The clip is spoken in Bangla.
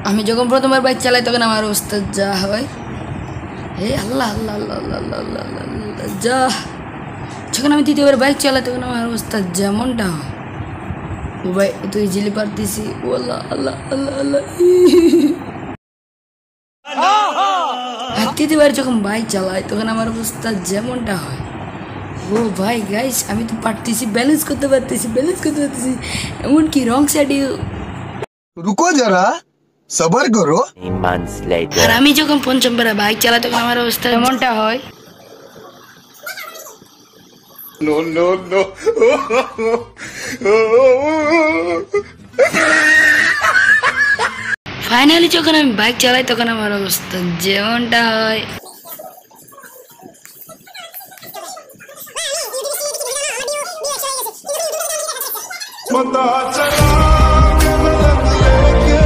আমি যখন প্রথমবার বাইক চালাই তখন আমার অবস্থা যা হয়, হে আল্লাহ আল্লাহ আল্লাহ আল্লাহ আল্লাহ আল্লাহ আল্লাহ যা। যখন আমি দ্বিতীয়বার বাইক চালাই তখন আমার অবস্থা যেমনটা হয়, ও ভাই এত ইজিলি পারতেছি, ও আল্লাহ আল্লাহ আল্লাহ আল্লাহ। আর তৃতীয়বার যখন বাইক চালাই তখন আমার অবস্থা যেমনটা হয়, ও ভাই গাইস আমি তো পারতেছি, ব্যালেন্স করতে পারতেছি, এমনকি রং সাইডে। रुको जरा सबर करो। আর আমি যখন পঞ্চমবার বাইক চালাই তখন আমার অবস্থা এমনটা হয়। नो नो नो ফাইনালি যখন আমি বাইক চালাই তখন আমার অবস্থা যেমনটা হয়।